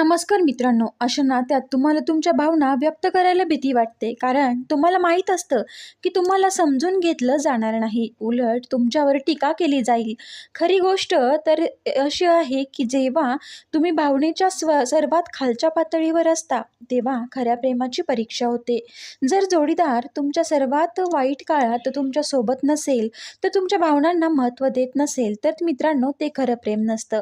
नमस्कार मित्रांनो, अशा नात्यात तुम्हाला तुमच्या भावना व्यक्त करायला भीती वाटते, कारण तुम्हाला माहीत असतं की तुम्हाला समजून घेतलं जाणार नाही, उलट तुमच्यावर टीका केली जाईल. खरी गोष्ट तर अशी आहे की जेव्हा तुम्ही भावनेच्या सर्वात खालच्या पातळीवर असता, तेव्हा खऱ्या प्रेमाची परीक्षा होते. जर जोडीदार तुमच्या सर्वात वाईट काळात तुमच्या सोबत नसेल, तर तुमच्या भावनांना महत्त्व देत नसेल, तर मित्रांनो, ते खरं प्रेम नसतं.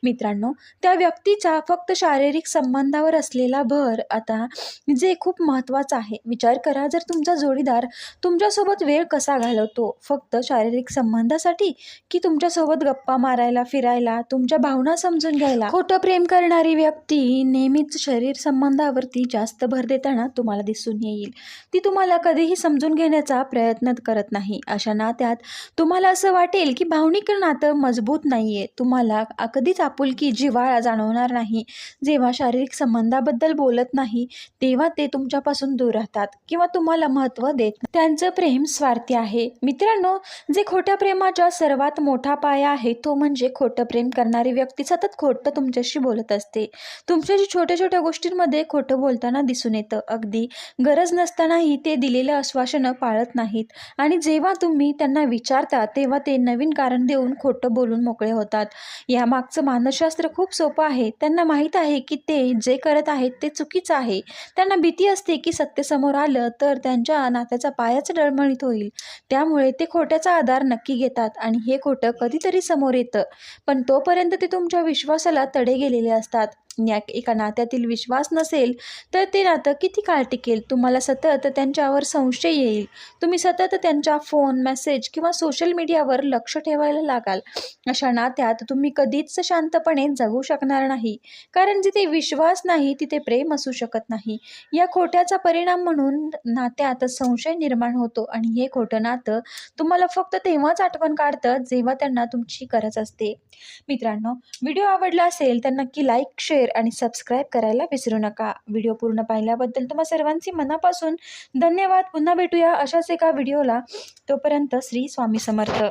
मित्रांनो, त्या व्यक्तीचा फक्त शारीरिक संबंधावर असलेला भर आता जे खूप महत्त्वाचं आहे. विचार करा, जर तुमचा जोडीदार तुमच्यासोबत वेळ कसा घालवतो, फक्त शारीरिक संबंधासाठी, की तुमच्यासोबत गप्पा मारायला, फिरायला, तुमच्या भावना समजून घ्यायला? खोटं प्रेम करणारी व्यक्ती नेहमीच शरीर संबंधावरती जास्त भर देताना तुम्हाला दिसून येईल. ती तुम्हाला कधीही समजून घेण्याचा प्रयत्न करत नाही. अशा नात्यात तुम्हाला असं वाटेल की भावनिक नातं मजबूत नाहीये, तुम्हाला कधीच आपुलकी, जिव्हाळा जाणवणार नाही. जेव्हा शारीरिक संबंधाबद्दल बोलत नाही, तेव्हा ते तुमच्यापासून दूर राहतात किंवा तुम्हाला महत्त्व देत नाही. त्यांचं प्रेम स्वार्थी आहे. मित्रांनो, जे खोट्या प्रेमाचा सर्वात मोठा पाया आहे, तो म्हणजे खोटं प्रेम करणारी व्यक्ती सतत खोटं तुमच्याशी बोलत असते. तुमच्याशी छोट्या छोट्या गोष्टींमध्ये खोटं बोलताना दिसून येतं. अगदी गरज नसतानाही ते दिलेलं आश्वासनं पाळत नाहीत, आणि जेव्हा तुम्ही त्यांना विचारता, तेव्हा ते नवीन कारण देऊन खोटं बोलून मोकळे होतात. यामागचं मानसशास्त्र खूप सोपं आहे. त्यांना माहीत आहे की ते जे करत आहेत ते चुकीचं आहे. त्यांना भीती असते की सत्य समोर आलं तर त्यांच्या नात्याचा पायाच डळमळीत होईल. त्यामुळे ते खोट्याचा आधार नक्की घेतात, आणि हे खोटं कधीतरी समोर येतं, पण तोपर्यंत ते तुमच्या विश्वासाला तडे गेलेले असतात. एका नात्यातील विश्वास नसेल तर ते नातं किती काळ टिकेल? तुम्हाला सतत त्यांच्यावर संशय येईल. तुम्ही सतत त्यांच्या फोन, मेसेज किंवा सोशल मीडियावर लक्ष ठेवायला लागाल. अशा नात्यात तुम्ही कधीच शांतपणे जगू शकणार नाही, कारण जिथे विश्वास नाही तिथे प्रेम असू शकत नाही. या खोट्याचा परिणाम म्हणून नात्यात संशय निर्माण होतो, आणि हे खोटं नातं तुम्हाला फक्त तेव्हाच आठवण काढतं जेव्हा त्यांना तुमची गरज असते. मित्रांनो, व्हिडिओ आवडला असेल तर नक्की लाईक, शेअर आणि सबस्क्राईब करायला विसरू नका. व्हिडिओ पूर्ण पाहिल्याबद्दल तुम्हा सर्वांची मनापासून धन्यवाद. पुन्हा भेटूया अशाच एका व्हिडिओला. तोपर्यंत श्री स्वामी समर्थ.